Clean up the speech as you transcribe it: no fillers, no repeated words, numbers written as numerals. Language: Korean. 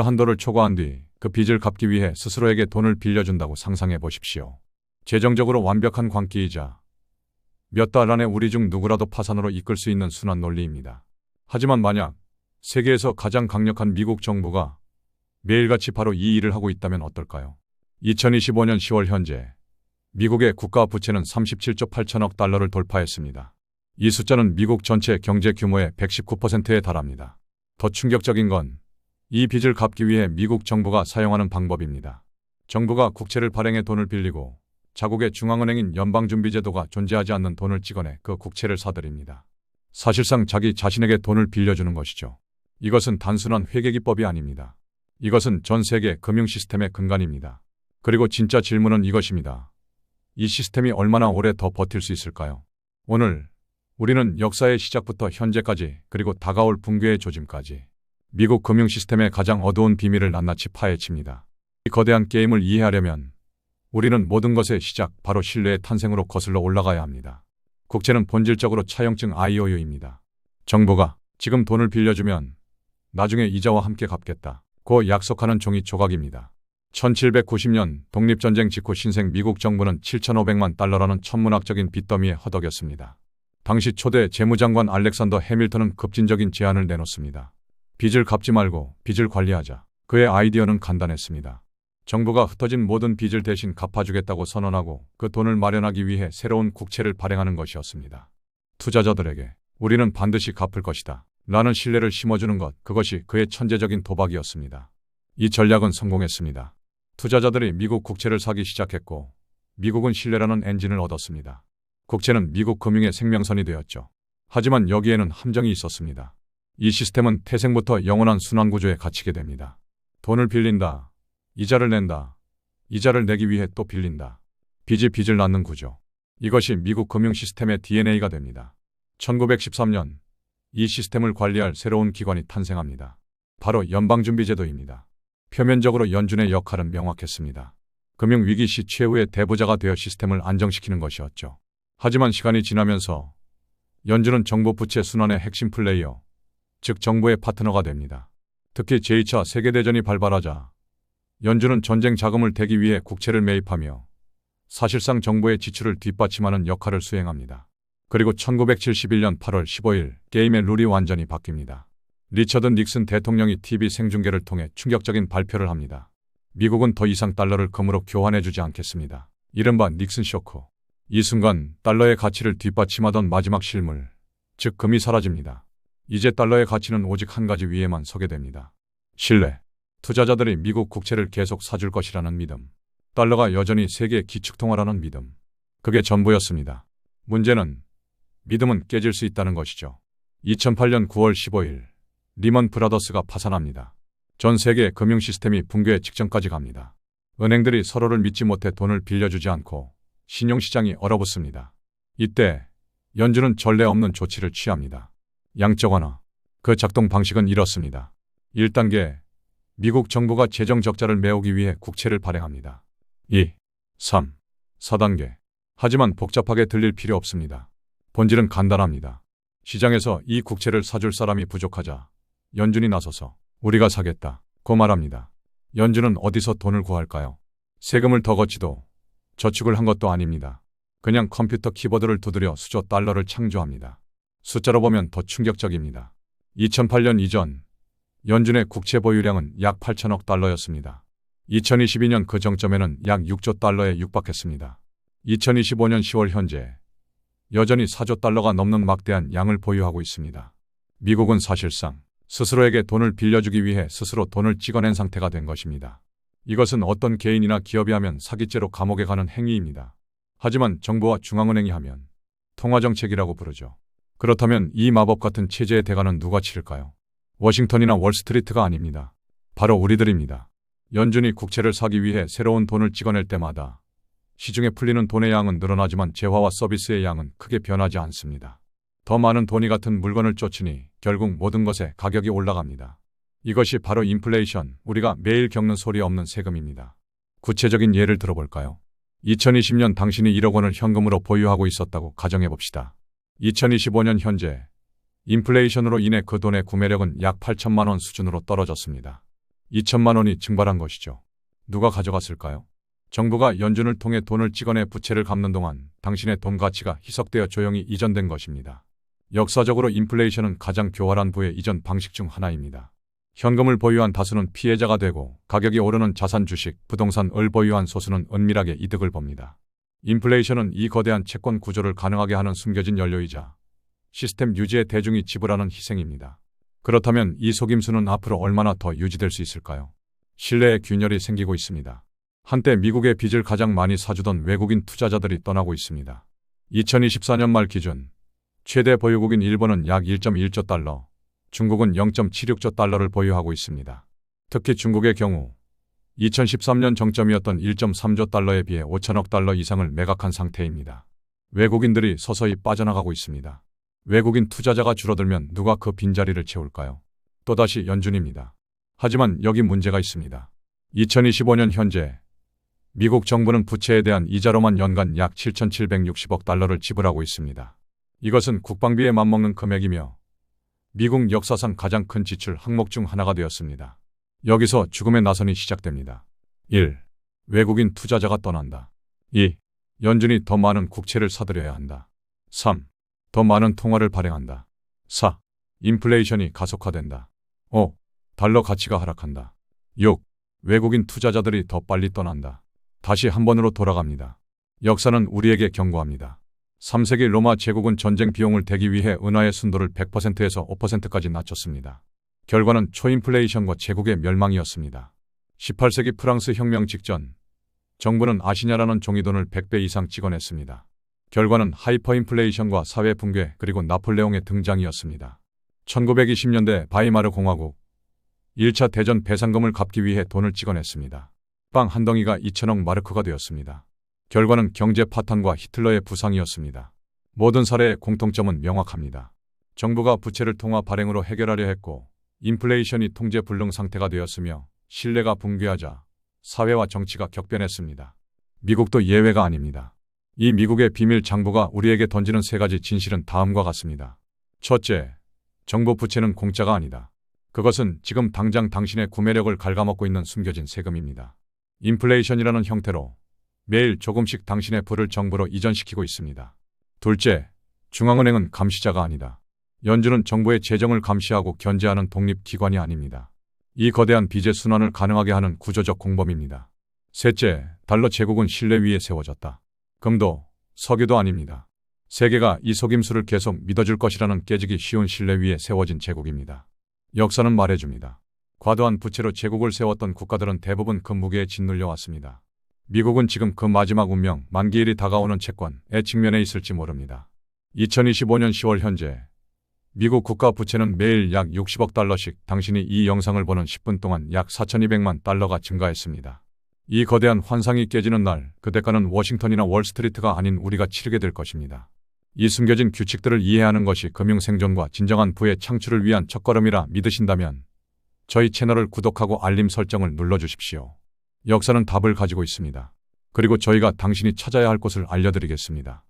한도를 초과한 뒤 그 빚을 갚기 위해 스스로에게 돈을 빌려준다고 상상해 보십시오. 재정적으로 완벽한 광기이자 몇 달 안에 우리 중 누구라도 파산으로 이끌 수 있는 순환 논리입니다. 하지만 만약 세계에서 가장 강력한 미국 정부가 매일같이 바로 이 일을 하고 있다면 어떨까요? 2025년 10월 현재 미국의 국가 부채는 37조 8천억 달러를 돌파했습니다. 이 숫자는 미국 전체 경제 규모의 119%에 달합니다. 더 충격적인 건 이 빚을 갚기 위해 미국 정부가 사용하는 방법입니다. 정부가 국채를 발행해 돈을 빌리고 자국의 중앙은행인 연방준비제도가 존재하지 않는 돈을 찍어내 그 국채를 사들입니다. 사실상 자기 자신에게 돈을 빌려주는 것이죠. 이것은 단순한 회계기법이 아닙니다. 이것은 전 세계 금융 시스템의 근간입니다. 그리고 진짜 질문은 이것입니다. 이 시스템이 얼마나 오래 더 버틸 수 있을까요? 오늘 우리는 역사의 시작부터 현재까지 그리고 다가올 붕괴의 조짐까지 미국 금융 시스템의 가장 어두운 비밀을 낱낱이 파헤칩니다. 이 거대한 게임을 이해하려면 우리는 모든 것의 시작, 바로 신뢰의 탄생으로 거슬러 올라가야 합니다. 국채는 본질적으로 차용증 IOU입니다. 정부가 지금 돈을 빌려주면 나중에 이자와 함께 갚겠다 고 약속하는 종이 조각입니다. 1790년 독립전쟁 직후 신생 미국 정부는 7,500만 달러라는 천문학적인 빚더미에 허덕였습니다. 당시 초대 재무장관 알렉산더 해밀턴은 급진적인 제안을 내놓습니다. 빚을 갚지 말고 빚을 관리하자. 그의 아이디어는 간단했습니다. 정부가 흩어진 모든 빚을 대신 갚아주겠다고 선언하고 그 돈을 마련하기 위해 새로운 국채를 발행하는 것이었습니다. 투자자들에게 우리는 반드시 갚을 것이다 라는 신뢰를 심어주는 것, 그것이 그의 천재적인 도박이었습니다. 이 전략은 성공했습니다. 투자자들이 미국 국채를 사기 시작했고 미국은 신뢰라는 엔진을 얻었습니다. 국채는 미국 금융의 생명선이 되었죠. 하지만 여기에는 함정이 있었습니다. 이 시스템은 태생부터 영원한 순환구조에 갇히게 됩니다. 돈을 빌린다. 이자를 낸다. 이자를 내기 위해 또 빌린다. 빚이 빚을 낳는 구조. 이것이 미국 금융 시스템의 DNA가 됩니다. 1913년 이 시스템을 관리할 새로운 기관이 탄생합니다. 바로 연방준비제도입니다. 표면적으로 연준의 역할은 명확했습니다. 금융위기 시 최후의 대부자가 되어 시스템을 안정시키는 것이었죠. 하지만 시간이 지나면서 연준은 정부 부채 순환의 핵심 플레이어, 즉 정부의 파트너가 됩니다. 특히 제2차 세계대전이 발발하자 연준은 전쟁 자금을 대기 위해 국채를 매입하며 사실상 정부의 지출을 뒷받침하는 역할을 수행합니다. 그리고 1971년 8월 15일 게임의 룰이 완전히 바뀝니다. 리처드 닉슨 대통령이 TV 생중계를 통해 충격적인 발표를 합니다. 미국은 더 이상 달러를 금으로 교환해주지 않겠습니다. 이른바 닉슨 쇼크. 이 순간 달러의 가치를 뒷받침하던 마지막 실물, 즉 금이 사라집니다. 이제 달러의 가치는 오직 한 가지 위에만 서게 됩니다. 신뢰. 투자자들이 미국 국채를 계속 사줄 것이라는 믿음. 달러가 여전히 세계 기축통화라는 믿음. 그게 전부였습니다. 문제는 믿음은 깨질 수 있다는 것이죠. 2008년 9월 15일 리먼 브라더스가 파산합니다. 전 세계 금융 시스템이 붕괴 직전까지 갑니다. 은행들이 서로를 믿지 못해 돈을 빌려주지 않고 신용시장이 얼어붙습니다. 이때 연준은 전례 없는 조치를 취합니다. 양적 완화. 그 작동 방식은 이렇습니다. 1단계, 미국 정부가 재정 적자를 메우기 위해 국채를 발행합니다. 2, 3, 4단계. 하지만 복잡하게 들릴 필요 없습니다. 본질은 간단합니다. 시장에서 이 국채를 사줄 사람이 부족하자 연준이 나서서 우리가 사겠다고 말합니다. 연준은 어디서 돈을 구할까요? 세금을 더 걷지도 저축을 한 것도 아닙니다. 그냥 컴퓨터 키보드를 두드려 수조 달러를 창조합니다. 숫자로 보면 더 충격적입니다. 2008년 이전 연준의 국채 보유량은 약 8천억 달러였습니다. 2022년 그 정점에는 약 6조 달러에 육박했습니다. 2025년 10월 현재 여전히 4조 달러가 넘는 막대한 양을 보유하고 있습니다. 미국은 사실상 스스로에게 돈을 빌려주기 위해 스스로 돈을 찍어낸 상태가 된 것입니다. 이것은 어떤 개인이나 기업이 하면 사기죄로 감옥에 가는 행위입니다. 하지만 정부와 중앙은행이 하면 통화정책이라고 부르죠. 그렇다면 이 마법 같은 체제의 대가는 누가 치를까요? 워싱턴이나 월스트리트가 아닙니다. 바로 우리들입니다. 연준이 국채를 사기 위해 새로운 돈을 찍어낼 때마다 시중에 풀리는 돈의 양은 늘어나지만 재화와 서비스의 양은 크게 변하지 않습니다. 더 많은 돈이 같은 물건을 쫓으니 결국 모든 것의 가격이 올라갑니다. 이것이 바로 인플레이션, 우리가 매일 겪는 소리 없는 세금입니다. 구체적인 예를 들어볼까요? 2020년 당신이 1억 원을 현금으로 보유하고 있었다고 가정해봅시다. 2025년 현재 인플레이션으로 인해 그 돈의 구매력은 약 8천만 원 수준으로 떨어졌습니다. 2천만 원이 증발한 것이죠. 누가 가져갔을까요? 정부가 연준을 통해 돈을 찍어내 부채를 갚는 동안 당신의 돈 가치가 희석되어 조용히 이전된 것입니다. 역사적으로 인플레이션은 가장 교활한 부의 이전 방식 중 하나입니다. 현금을 보유한 다수는 피해자가 되고 가격이 오르는 자산 주식, 부동산을 보유한 소수는 은밀하게 이득을 봅니다. 인플레이션은 이 거대한 채권 구조를 가능하게 하는 숨겨진 연료이자 시스템 유지에 대중이 지불하는 희생입니다. 그렇다면 이 속임수는 앞으로 얼마나 더 유지될 수 있을까요? 신뢰의 균열이 생기고 있습니다. 한때 미국의 빚을 가장 많이 사주던 외국인 투자자들이 떠나고 있습니다. 2024년 말 기준 최대 보유국인 일본은 약 1.1조 달러, 중국은 0.76조 달러를 보유하고 있습니다. 특히 중국의 경우 2013년 정점이었던 1.3조 달러에 비해 5천억 달러 이상을 매각한 상태입니다. 외국인들이 서서히 빠져나가고 있습니다. 외국인 투자자가 줄어들면 누가 그 빈자리를 채울까요? 또다시 연준입니다. 하지만 여기 문제가 있습니다. 2025년 현재 미국 정부는 부채에 대한 이자로만 연간 약 7,760억 달러를 지불하고 있습니다. 이것은 국방비에 맞먹는 금액이며 미국 역사상 가장 큰 지출 항목 중 하나가 되었습니다. 여기서 죽음의 나선이 시작됩니다. 1. 외국인 투자자가 떠난다. 2. 연준이 더 많은 국채를 사들여야 한다. 3. 더 많은 통화를 발행한다. 4. 인플레이션이 가속화된다. 5. 달러 가치가 하락한다. 6. 외국인 투자자들이 더 빨리 떠난다. 다시 한 번으로 돌아갑니다. 역사는 우리에게 경고합니다. 3세기 로마 제국은 전쟁 비용을 대기 위해 은화의 순도를 100%에서 5%까지 낮췄습니다. 결과는 초인플레이션과 제국의 멸망이었습니다. 18세기 프랑스 혁명 직전 정부는 아시냐라는 종이돈을 100배 이상 찍어냈습니다. 결과는 하이퍼인플레이션과 사회 붕괴 그리고 나폴레옹의 등장이었습니다. 1920년대 바이마르 공화국 1차 대전 배상금을 갚기 위해 돈을 찍어냈습니다. 빵 한 덩이가 2천억 마르크가 되었습니다. 결과는 경제 파탄과 히틀러의 부상이었습니다. 모든 사례의 공통점은 명확합니다. 정부가 부채를 통화 발행으로 해결하려 했고 인플레이션이 통제 불능 상태가 되었으며 신뢰가 붕괴하자 사회와 정치가 격변했습니다. 미국도 예외가 아닙니다. 이 미국의 비밀 장부가 우리에게 던지는 세 가지 진실은 다음과 같습니다. 첫째, 정부 부채는 공짜가 아니다. 그것은 지금 당장 당신의 구매력을 갉아먹고 있는 숨겨진 세금입니다. 인플레이션이라는 형태로 매일 조금씩 당신의 부를 정부로 이전시키고 있습니다. 둘째, 중앙은행은 감시자가 아니다. 연준은 정부의 재정을 감시하고 견제하는 독립기관이 아닙니다. 이 거대한 빚의 순환을 가능하게 하는 구조적 공범입니다. 셋째, 달러 제국은 신뢰 위에 세워졌다. 금도, 석유도 아닙니다. 세계가 이 속임수를 계속 믿어줄 것이라는 깨지기 쉬운 신뢰 위에 세워진 제국입니다. 역사는 말해줍니다. 과도한 부채로 제국을 세웠던 국가들은 대부분 그 무게에 짓눌려 왔습니다. 미국은 지금 그 마지막 운명, 만기일이 다가오는 채권에 직면해 있을지 모릅니다. 2025년 10월 현재 미국 국가 부채는 매일 약 60억 달러씩 당신이 이 영상을 보는 10분 동안 약 4,200만 달러가 증가했습니다. 이 거대한 환상이 깨지는 날, 그 대가는 워싱턴이나 월스트리트가 아닌 우리가 치르게 될 것입니다. 이 숨겨진 규칙들을 이해하는 것이 금융 생존과 진정한 부의 창출을 위한 첫걸음이라 믿으신다면 저희 채널을 구독하고 알림 설정을 눌러주십시오. 역사는 답을 가지고 있습니다. 그리고 저희가 당신이 찾아야 할 곳을 알려드리겠습니다.